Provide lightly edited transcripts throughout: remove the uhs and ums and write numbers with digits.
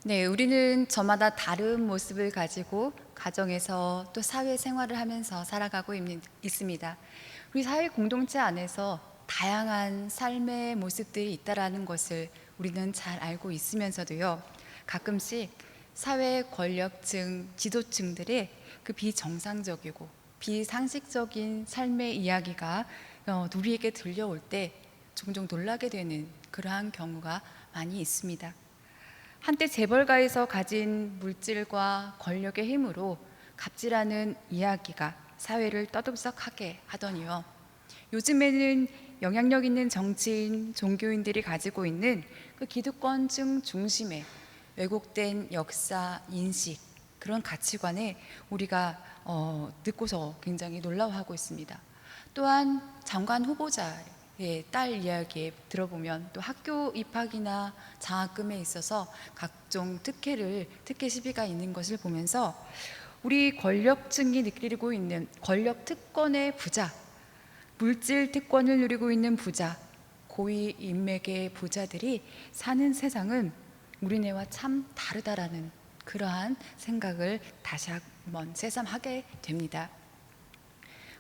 네, 우리는 저마다 다른 모습을 가지고 가정에서 또 사회생활을 하면서 살아가고 있습니다. 우리 사회 공동체 안에서 다양한 삶의 모습들이 있다라는 것을 우리는 잘 알고 있으면서도요, 가끔씩 사회 권력층, 지도층들의 그 비정상적이고 비상식적인 삶의 이야기가 우리에게 들려올 때 종종 놀라게 되는 그러한 경우가 많이 있습니다. 한때 재벌가에서 가진 물질과 권력의 힘으로 갑질하는 이야기가 사회를 떠들썩하게 하더니요, 요즘에는 영향력 있는 정치인, 종교인들이 가지고 있는 그 기득권층 중심의 왜곡된 역사, 인식, 그런 가치관에 우리가 듣고서 굉장히 놀라워하고 있습니다. 또한 장관 후보자의 딸 이야기 들어보면 또 학교 입학이나 장학금에 있어서 각종 특혜 시비가 있는 것을 보면서 우리 권력층이 느끼고 있는 권력 특권의 부자, 물질 특권을 누리고 있는 부자, 고위 인맥의 부자들이 사는 세상은 우리네와 참 다르다라는 그러한 생각을 다시 한번 새삼하게 됩니다.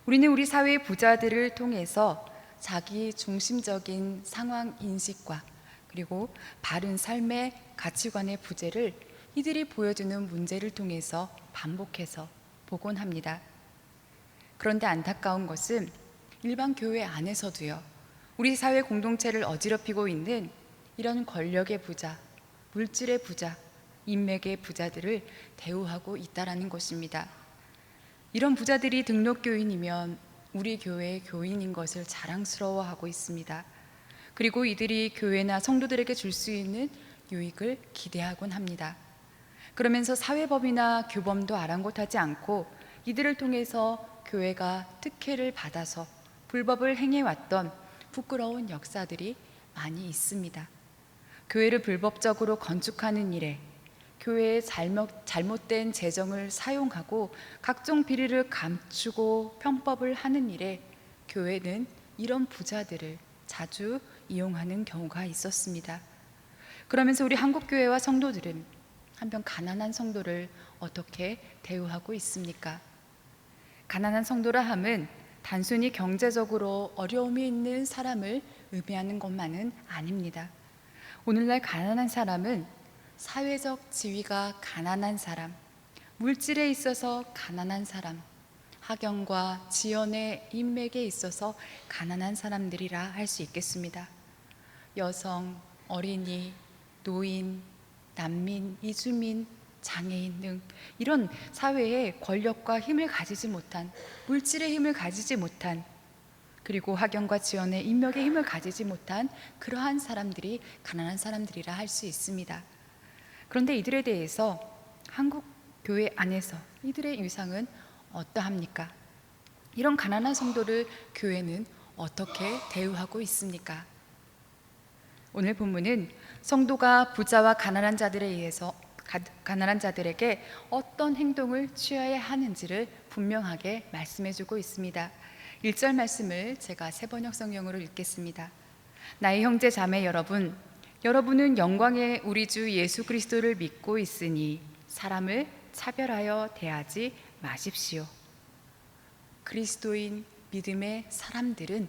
우리는 우리 사회의 부자들을 통해서 자기 중심적인 상황 인식과 그리고 바른 삶의 가치관의 부재를 이들이 보여주는 문제를 통해서 반복해서 보곤 합니다. 그런데 안타까운 것은 일반 교회 안에서도요, 우리 사회 공동체를 어지럽히고 있는 이런 권력의 부자, 물질의 부자, 인맥의 부자들을 대우하고 있다라는 것입니다. 이런 부자들이 등록교인이면 우리 교회의 교인인 것을 자랑스러워하고 있습니다. 그리고 이들이 교회나 성도들에게 줄 수 있는 유익을 기대하곤 합니다. 그러면서 사회법이나 규범도 아랑곳하지 않고 이들을 통해서 교회가 특혜를 받아서 불법을 행해왔던 부끄러운 역사들이 많이 있습니다. 교회를 불법적으로 건축하는 일에 교회의 잘못된 재정을 사용하고 각종 비리를 감추고 편법을 하는 일에 교회는 이런 부자들을 자주 이용하는 경우가 있었습니다. 그러면서 우리 한국교회와 성도들은 한편 가난한 성도를 어떻게 대우하고 있습니까? 가난한 성도라 함은 단순히 경제적으로 어려움이 있는 사람을 의미하는 것만은 아닙니다. 오늘날 가난한 사람은 사회적 지위가 가난한 사람, 물질에 있어서 가난한 사람, 학연과 지연의 인맥에 있어서 가난한 사람들이라 할 수 있겠습니다. 여성, 어린이, 노인, 난민, 이주민, 장애인 등 이런 사회에 권력과 힘을 가지지 못한, 물질의 힘을 가지지 못한, 그리고 학연과 지원의 인맥의 힘을 가지지 못한 그러한 사람들이 가난한 사람들이라 할 수 있습니다. 그런데 이들에 대해서 한국 교회 안에서 이들의 위상은 어떠합니까? 이런 가난한 성도를 교회는 어떻게 대우하고 있습니까? 오늘 본문은 성도가 부자와 가난한 자들에 의해서 가난한 자들에게 어떤 행동을 취해야 하는지를 분명하게 말씀해주고 있습니다. 1절 말씀을 제가 새번역 성경으로 읽겠습니다. 나의 형제 자매 여러분, 여러분은 영광의 우리 주 예수 그리스도를 믿고 있으니 사람을 차별하여 대하지 마십시오. 그리스도인 믿음의 사람들은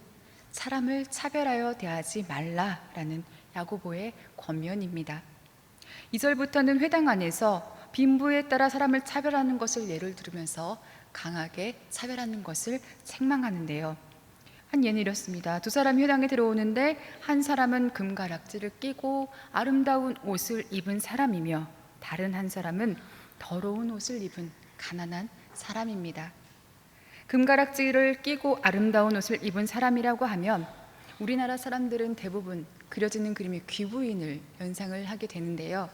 사람을 차별하여 대하지 말라라는 야고보의 권면입니다. 2절부터는 회당 안에서 빈부에 따라 사람을 차별하는 것을 예를 들으면서 강하게 차별하는 것을 책망하는데요. 한 예는 이렇습니다. 두 사람이 회당에 들어오는데 한 사람은 금가락지를 끼고 아름다운 옷을 입은 사람이며 다른 한 사람은 더러운 옷을 입은 가난한 사람입니다. 금가락지를 끼고 아름다운 옷을 입은 사람이라고 하면 우리나라 사람들은 대부분 그려지는 그림이 귀부인을 연상을 하게 되는데요.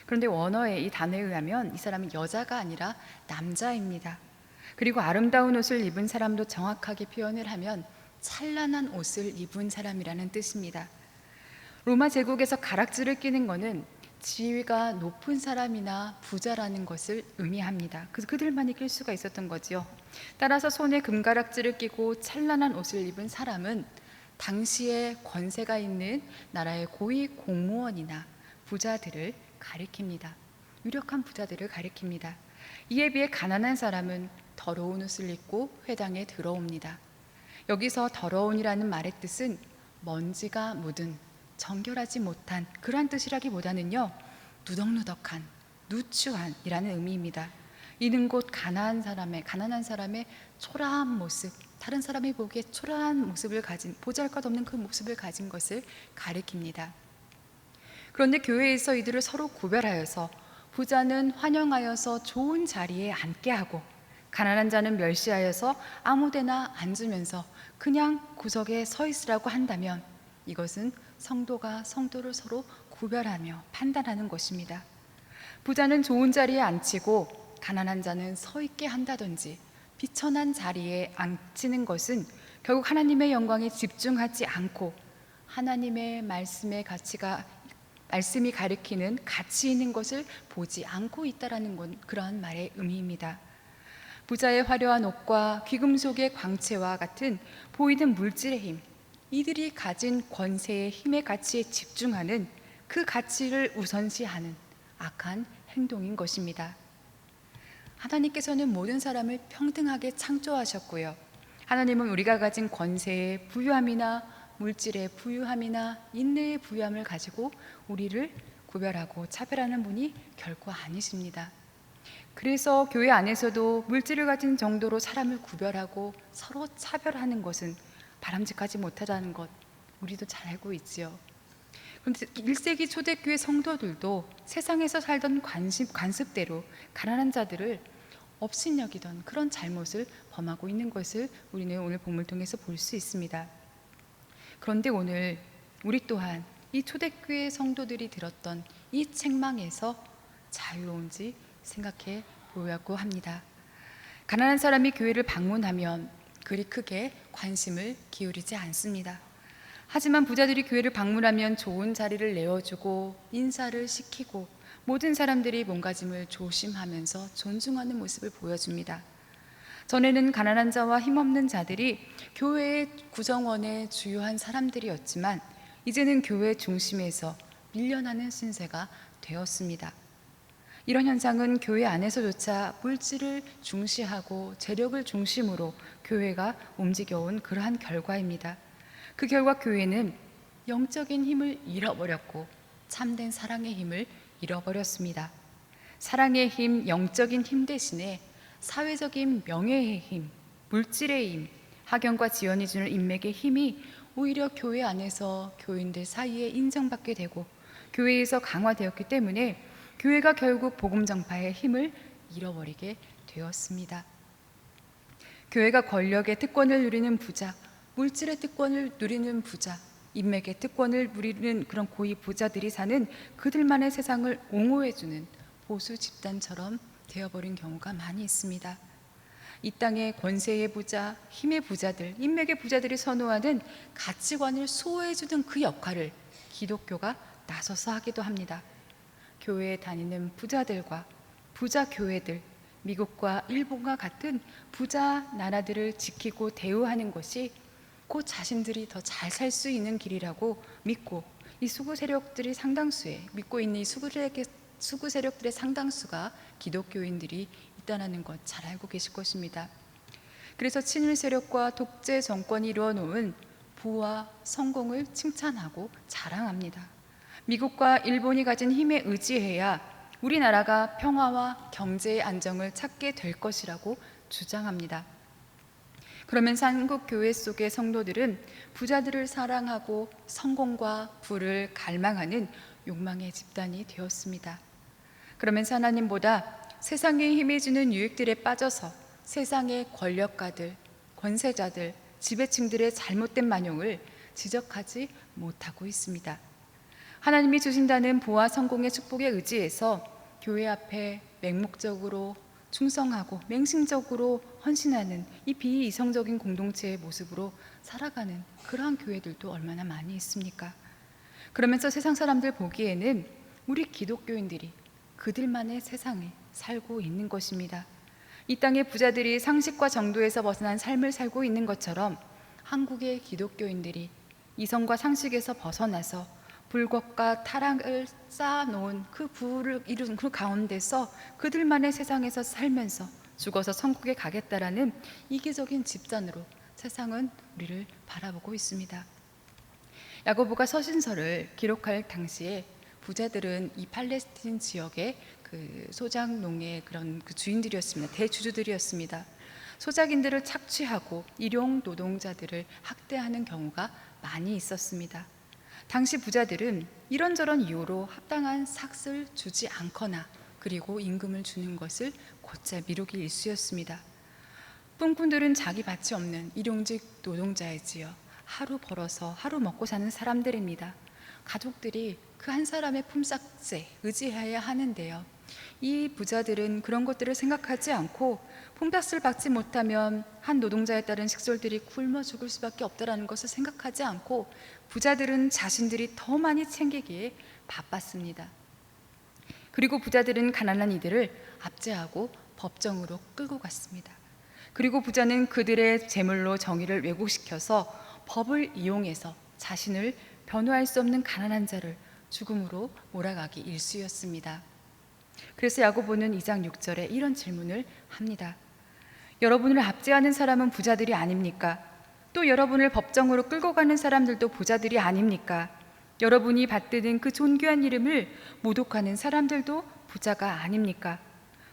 그런데 원어의 이 단어에 의하면 이 사람은 여자가 아니라 남자입니다. 그리고 아름다운 옷을 입은 사람도 정확하게 표현을 하면 찬란한 옷을 입은 사람이라는 뜻입니다. 로마 제국에서 가락지를 끼는 것은 지위가 높은 사람이나 부자라는 것을 의미합니다. 그래서 그들만이 낄 수가 있었던 거지요. 따라서 손에 금가락지를 끼고 찬란한 옷을 입은 사람은 당시에 권세가 있는 나라의 고위 공무원이나 부자들을 가리킵니다. 유력한 부자들을 가리킵니다. 이에 비해 가난한 사람은 더러운 옷을 입고 회당에 들어옵니다. 여기서 더러운이라는 말의 뜻은 먼지가 묻은, 정결하지 못한 그러한 뜻이라기보다는요, 누덕누덕한, 누추한이라는 의미입니다. 이는 곧 가난한 사람의 초라한 모습, 다른 사람이 보기에 초라한 모습을 가진, 보잘것없는 그 모습을 가진 것을 가리킵니다. 그런데 교회에서 이들을 서로 구별하여서 부자는 환영하여서 좋은 자리에 앉게 하고, 가난한 자는 멸시하여서 아무데나 앉으면서 그냥 구석에 서 있으라고 한다면, 이것은 성도가 성도를 서로 구별하며 판단하는 것입니다. 부자는 좋은 자리에 앉히고 가난한 자는 서 있게 한다든지 비천한 자리에 앉히는 것은 결국 하나님의 영광에 집중하지 않고 하나님의 말씀이 가리키는 가치 있는 것을 보지 않고 있다라는 건 그러한 말의 의미입니다. 부자의 화려한 옷과 귀금속의 광채와 같은 보이는 물질의 힘, 이들이 가진 권세의 힘의 가치에 집중하는, 그 가치를 우선시하는 악한 행동인 것입니다. 하나님께서는 모든 사람을 평등하게 창조하셨고요, 하나님은 우리가 가진 권세의 부유함이나 물질의 부유함이나 인내의 부유함을 가지고 우리를 구별하고 차별하는 분이 결코 아니십니다. 그래서 교회 안에서도 물질을 가진 정도로 사람을 구별하고 서로 차별하는 것은 바람직하지 못하다는 것, 우리도 잘 알고 있지요. 그런데 1세기 초대교회 성도들도 세상에서 살던 관습대로 가난한 자들을 업신여기던 그런 잘못을 범하고 있는 것을 우리는 오늘 본문을 통해서 볼 수 있습니다. 그런데 오늘 우리 또한 이 초대교회 성도들이 들었던 이 책망에서 자유로운지 생각해 보려고 합니다. 가난한 사람이 교회를 방문하면 그리 크게 관심을 기울이지 않습니다. 하지만 부자들이 교회를 방문하면 좋은 자리를 내어주고 인사를 시키고 모든 사람들이 몸가짐을 조심하면서 존중하는 모습을 보여줍니다. 전에는 가난한 자와 힘없는 자들이 교회의 구성원의 주요한 사람들이었지만 이제는 교회 중심에서 밀려나는 신세가 되었습니다. 이런 현상은 교회 안에서조차 물질을 중시하고 재력을 중심으로 교회가 움직여온 그러한 결과입니다. 그 결과 교회는 영적인 힘을 잃어버렸고 참된 사랑의 힘을 잃어버렸습니다. 사랑의 힘, 영적인 힘 대신에 사회적인 명예의 힘, 물질의 힘, 학연과 지연이 주는 인맥의 힘이 오히려 교회 안에서 교인들 사이에 인정받게 되고 교회에서 강화되었기 때문에 교회가 결국 복음 전파의 힘을 잃어버리게 되었습니다. 교회가 권력의 특권을 누리는 부자, 물질의 특권을 누리는 부자, 인맥의 특권을 누리는 그런 고위 부자들이 사는 그들만의 세상을 옹호해주는 보수 집단처럼 되어버린 경우가 많이 있습니다. 이 땅의 권세의 부자, 힘의 부자들, 인맥의 부자들이 선호하는 가치관을 수호해주는 그 역할을 기독교가 나서서 하기도 합니다. 교회에 다니는 부자들과 부자 교회들, 미국과 일본과 같은 부자 나라들을 지키고 대우하는 것이 곧 자신들이 더 잘 살 수 있는 길이라고 믿고 이 수구 세력들이 상당수에 믿고 있는 이 수구 세력들의 상당수가 기독교인들이 있다는 것 잘 알고 계실 것입니다. 그래서 친일 세력과 독재 정권이 이루어놓은 부와 성공을 칭찬하고 자랑합니다. 미국과 일본이 가진 힘에 의지해야 우리나라가 평화와 경제의 안정을 찾게 될 것이라고 주장합니다. 그러면서 한국 교회 속의 성도들은 부자들을 사랑하고 성공과 부를 갈망하는 욕망의 집단이 되었습니다. 그러면서 하나님보다 세상의 힘이 주는 유익들에 빠져서 세상의 권력가들, 권세자들, 지배층들의 잘못된 만용을 지적하지 못하고 있습니다. 하나님이 주신다는 부와 성공의 축복에 의지해서 교회 앞에 맹목적으로 충성하고 맹신적으로 헌신하는 이 비이성적인 공동체의 모습으로 살아가는 그러한 교회들도 얼마나 많이 있습니까? 그러면서 세상 사람들 보기에는 우리 기독교인들이 그들만의 세상에 살고 있는 것입니다. 이 땅의 부자들이 상식과 정도에서 벗어난 삶을 살고 있는 것처럼 한국의 기독교인들이 이성과 상식에서 벗어나서 불것과 타락을 쌓아놓은 그 부를 이룬 그 가운데서 그들만의 세상에서 살면서 죽어서 천국에 가겠다라는 이기적인 집단으로 세상은 우리를 바라보고 있습니다. 야고보가 서신서를 기록할 당시에 부자들은 이 팔레스틴 지역의 그 소작농의 그런 그 주인들이었습니다. 대주주들이었습니다. 소작인들을 착취하고 일용 노동자들을 학대하는 경우가 많이 있었습니다. 당시 부자들은 이런저런 이유로 합당한 삭을 주지 않거나 그리고 임금을 주는 것을 곧잘 미루기 일쑤였습니다. 꾼꾼들은 자기 밭이 없는 일용직 노동자이지요. 하루 벌어서 하루 먹고 사는 사람들입니다. 가족들이 그 한 사람의 품삯에 의지해야 하는데요. 이 부자들은 그런 것들을 생각하지 않고 품삯을 받지 못하면 한 노동자에 따른 식솔들이 굶어 죽을 수밖에 없다는 것을 생각하지 않고 부자들은 자신들이 더 많이 챙기기에 바빴습니다. 그리고 부자들은 가난한 이들을 압제하고 법정으로 끌고 갔습니다. 그리고 부자는 그들의 재물로 정의를 왜곡시켜서 법을 이용해서 자신을 변호할 수 없는 가난한 자를 죽음으로 몰아가기 일쑤였습니다. 그래서 야고보는 2장 6절에 이런 질문을 합니다. 여러분을 압제하는 사람은 부자들이 아닙니까? 또 여러분을 법정으로 끌고 가는 사람들도 부자들이 아닙니까? 여러분이 받드는 그 존귀한 이름을 모독하는 사람들도 부자가 아닙니까?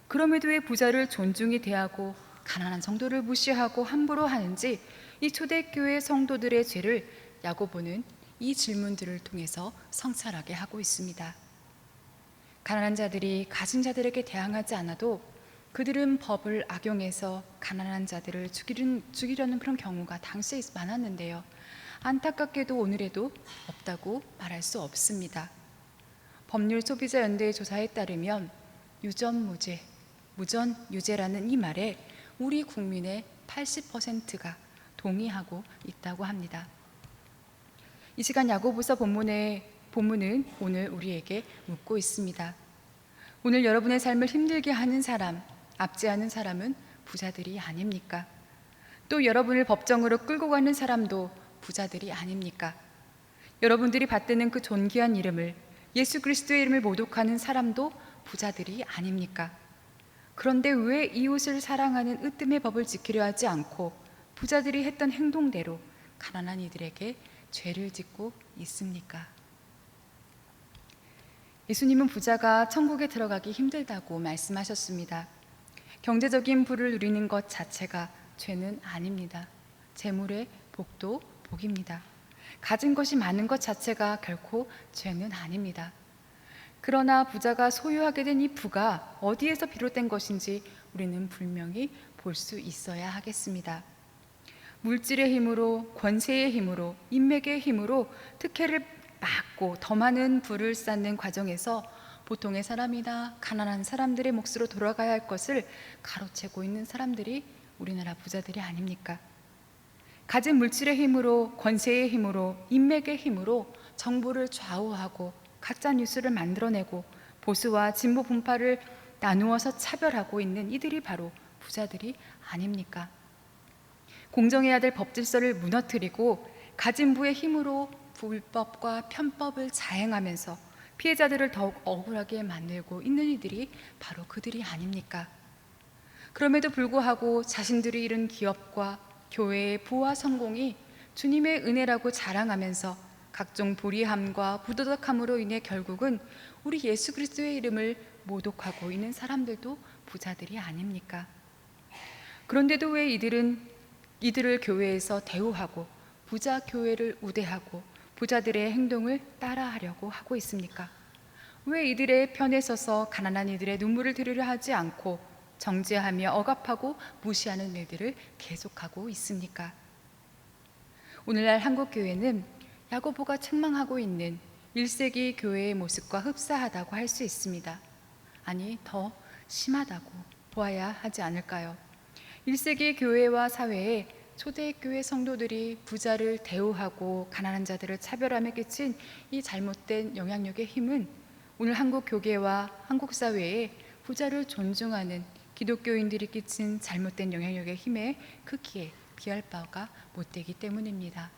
그럼에도 왜 부자를 존중히 대하고 가난한 성도를 무시하고 함부로 하는지 이 초대교회 성도들의 죄를 야고보는 이 질문들을 통해서 성찰하게 하고 있습니다. 가난한 자들이 가진 자들에게 대항하지 않아도 그들은 법을 악용해서 가난한 자들을 죽이려는 그런 경우가 당시에 많았는데요. 안타깝게도 오늘에도 없다고 말할 수 없습니다. 법률소비자연대의 조사에 따르면 유전무죄, 무전유죄라는 이 말에 우리 국민의 80%가 동의하고 있다고 합니다. 이 시간 야고보서 본문은 오늘 우리에게 묻고 있습니다. 오늘 여러분의 삶을 힘들게 하는 사람, 압제하는 사람은 부자들이 아닙니까? 또 여러분을 법정으로 끌고 가는 사람도 부자들이 아닙니까? 여러분들이 받드는 그 존귀한 이름을, 예수 그리스도의 이름을 모독하는 사람도 부자들이 아닙니까? 그런데 왜 이웃을 사랑하는 으뜸의 법을 지키려 하지 않고 부자들이 했던 행동대로 가난한 이들에게 죄를 짓고 있습니까? 예수님은 부자가 천국에 들어가기 힘들다고 말씀하셨습니다. 경제적인 부를 누리는 것 자체가 죄는 아닙니다. 재물의 복도 복입니다. 가진 것이 많은 것 자체가 결코 죄는 아닙니다. 그러나 부자가 소유하게 된 이 부가 어디에서 비롯된 것인지 우리는 분명히 볼 수 있어야 하겠습니다. 물질의 힘으로, 권세의 힘으로, 인맥의 힘으로 특혜를 막고 더 많은 부를 쌓는 과정에서 보통의 사람이나 가난한 사람들의 몫으로 돌아가야 할 것을 가로채고 있는 사람들이 우리나라 부자들이 아닙니까? 가진 물질의 힘으로, 권세의 힘으로, 인맥의 힘으로 정보를 좌우하고 가짜 뉴스를 만들어내고 보수와 진보 분파를 나누어서 차별하고 있는 이들이 바로 부자들이 아닙니까? 공정해야 될 법 질서를 무너뜨리고 가진 부의 힘으로 불법과 편법을 자행하면서 피해자들을 더욱 억울하게 만들고 있는 이들이 바로 그들이 아닙니까? 그럼에도 불구하고 자신들이 이룬 기업과 교회의 부와 성공이 주님의 은혜라고 자랑하면서 각종 불의함과 부도덕함으로 인해 결국은 우리 예수 그리스도의 이름을 모독하고 있는 사람들도 부자들이 아닙니까? 그런데도 왜 이들을 교회에서 대우하고 부자 교회를 우대하고 부자들의 행동을 따라하려고 하고 있습니까? 왜 이들의 편에 서서 가난한 이들의 눈물을 들으려 하지 않고 정죄하며 억압하고 무시하는 일들을 계속하고 있습니까? 오늘날 한국교회는 야고보가 책망하고 있는 1세기 교회의 모습과 흡사하다고 할 수 있습니다. 아니, 더 심하다고 보아야 하지 않을까요? 1세기 교회와 사회에 초대교회 성도들이 부자를 대우하고 가난한 자들을 차별하며 끼친 이 잘못된 영향력의 힘은 오늘 한국 교계와 한국 사회에 부자를 존중하는 기독교인들이 끼친 잘못된 영향력의 힘에 크기에 비할 바가 못되기 때문입니다.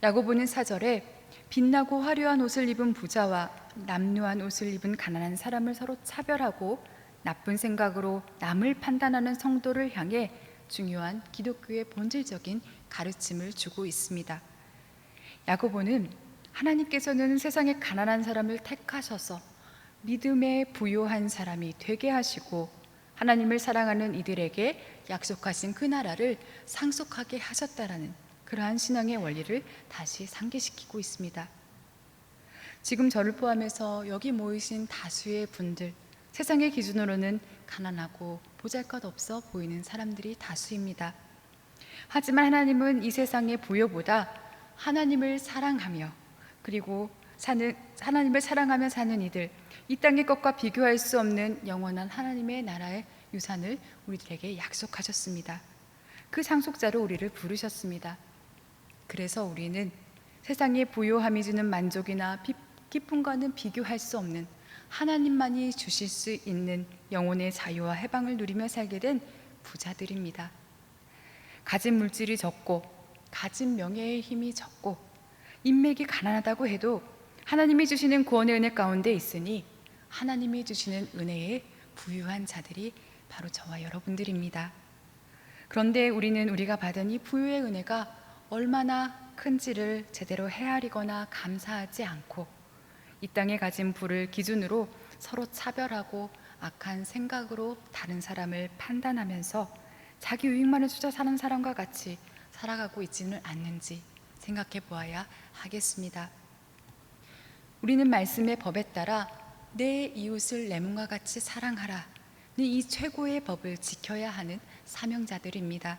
야고보는 4절에 빛나고 화려한 옷을 입은 부자와 남루한 옷을 입은 가난한 사람을 서로 차별하고 나쁜 생각으로 남을 판단하는 성도를 향해 중요한 기독교의 본질적인 가르침을 주고 있습니다. 야고보는 하나님께서는 세상의 가난한 사람을 택하셔서 믿음에 부요한 사람이 되게 하시고 하나님을 사랑하는 이들에게 약속하신 그 나라를 상속하게 하셨다라는 그러한 신앙의 원리를 다시 상기시키고 있습니다. 지금 저를 포함해서 여기 모이신 다수의 분들, 세상의 기준으로는 가난하고 보잘것없어 보이는 사람들이 다수입니다. 하지만 하나님은 이 세상의 부요보다 하나님을 사랑하며 그리고 하나님을 사랑하며 사는 이들, 이 땅의 것과 비교할 수 없는 영원한 하나님의 나라의 유산을 우리들에게 약속하셨습니다. 그 상속자로 우리를 부르셨습니다. 그래서 우리는 세상의 부요함이 주는 만족이나 기쁨과는 비교할 수 없는 하나님만이 주실 수 있는 영혼의 자유와 해방을 누리며 살게 된 부자들입니다. 가진 물질이 적고 가진 명예의 힘이 적고 인맥이 가난하다고 해도 하나님이 주시는 구원의 은혜 가운데 있으니 하나님이 주시는 은혜에 부유한 자들이 바로 저와 여러분들입니다. 그런데 우리는 우리가 받은 이 부유의 은혜가 얼마나 큰지를 제대로 헤아리거나 감사하지 않고 이 땅에 가진 부를 기준으로 서로 차별하고 악한 생각으로 다른 사람을 판단하면서 자기 유익만을 쫓아 사는 사람과 같이 살아가고 있지는 않는지 생각해 보아야 하겠습니다. 우리는 말씀의 법에 따라 내 이웃을 내 몸과 같이 사랑하라 이 최고의 법을 지켜야 하는 사명자들입니다.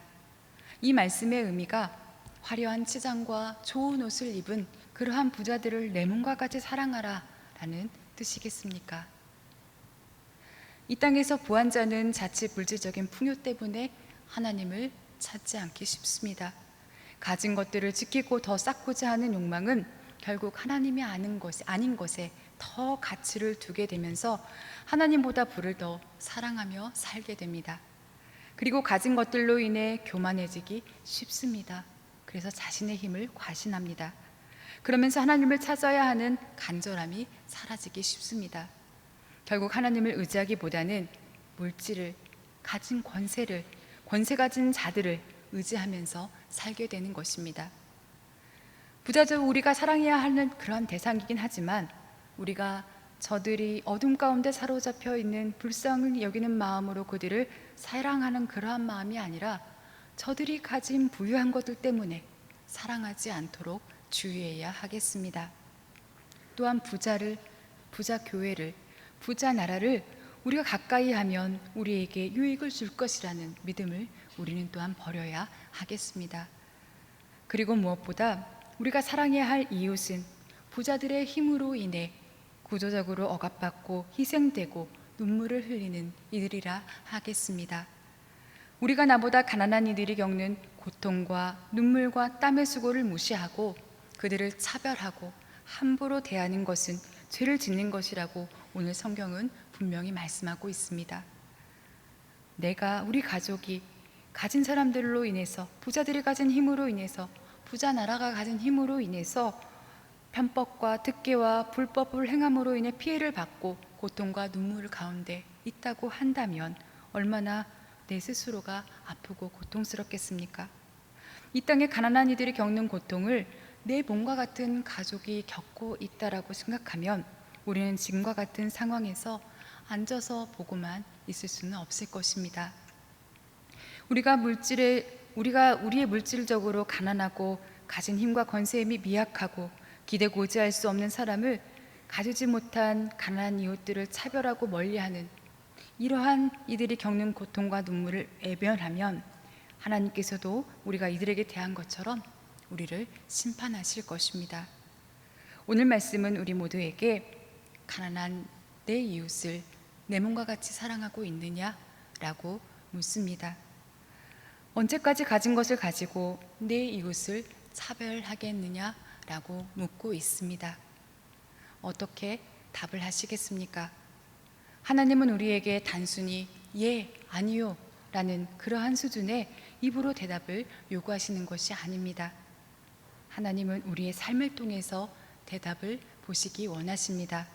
이 말씀의 의미가 화려한 치장과 좋은 옷을 입은 그러한 부자들을 내 몸과 같이 사랑하라 라는 뜻이겠습니까? 이 땅에서 부한 자는 자칫 물질적인 풍요 때문에 하나님을 찾지 않기 쉽습니다. 가진 것들을 지키고 더 쌓고자 하는 욕망은 결국 하나님이 아닌 것에 더 가치를 두게 되면서 하나님보다 부를 더 사랑하며 살게 됩니다. 그리고 가진 것들로 인해 교만해지기 쉽습니다. 그래서 자신의 힘을 과신합니다. 그러면서 하나님을 찾아야 하는 간절함이 사라지기 쉽습니다. 결국 하나님을 의지하기보다는 물질을, 가진 권세 가진 자들을 의지하면서 살게 되는 것입니다. 부자도 우리가 사랑해야 하는 그러한 대상이긴 하지만 우리가 저들이 어둠 가운데 사로잡혀 있는 불쌍을 여기는 마음으로 그들을 사랑하는 그러한 마음이 아니라 저들이 가진 부유한 것들 때문에 사랑하지 않도록 주의해야 하겠습니다. 또한 부자 교회를, 부자 나라를 우리가 가까이 하면 우리에게 유익을 줄 것이라는 믿음을 우리는 또한 버려야 하겠습니다. 그리고 무엇보다 우리가 사랑해야 할 이웃은 부자들의 힘으로 인해 구조적으로 억압받고 희생되고 눈물을 흘리는 이들이라 하겠습니다. 우리가 나보다 가난한 이들이 겪는 고통과 눈물과 땀의 수고를 무시하고 그들을 차별하고 함부로 대하는 것은 죄를 짓는 것이라고 오늘 성경은 분명히 말씀하고 있습니다. 우리 가족이 가진 사람들로 인해서, 부자들이 가진 힘으로 인해서, 부자 나라가 가진 힘으로 인해서 편법과 득계와 불법을 행함으로 인해 피해를 받고 고통과 눈물 가운데 있다고 한다면 얼마나 내 스스로가 아프고 고통스럽겠습니까? 이 땅에 가난한 이들이 겪는 고통을 내 몸과 같은 가족이 겪고 있다라고 생각하면 우리는 지금과 같은 상황에서 앉아서 보고만 있을 수는 없을 것입니다. 우리가 우리의 물질적으로 가난하고 가진 힘과 권세에 미약하고 기대고 의지할 수 없는 사람을 가지지 못한 가난한 이웃들을 차별하고 멀리하는 이러한 이들이 겪는 고통과 눈물을 외면하면 하나님께서도 우리가 이들에게 대한 것처럼 우리를 심판하실 것입니다. 오늘 말씀은 우리 모두에게 가난한 내 이웃을 내 몸과 같이 사랑하고 있느냐라고 묻습니다. 언제까지 가진 것을 가지고 내 이웃을 차별하겠느냐라고 묻고 있습니다. 어떻게 답을 하시겠습니까? 하나님은 우리에게 단순히 예, 아니요 라는 그러한 수준의 입으로 대답을 요구하시는 것이 아닙니다. 하나님은 우리의 삶을 통해서 대답을 보시기 원하십니다.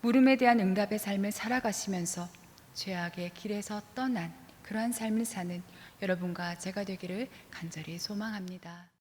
물음에 대한 응답의 삶을 살아가시면서 죄악의 길에서 떠난 그러한 삶을 사는 여러분과 제가 되기를 간절히 소망합니다.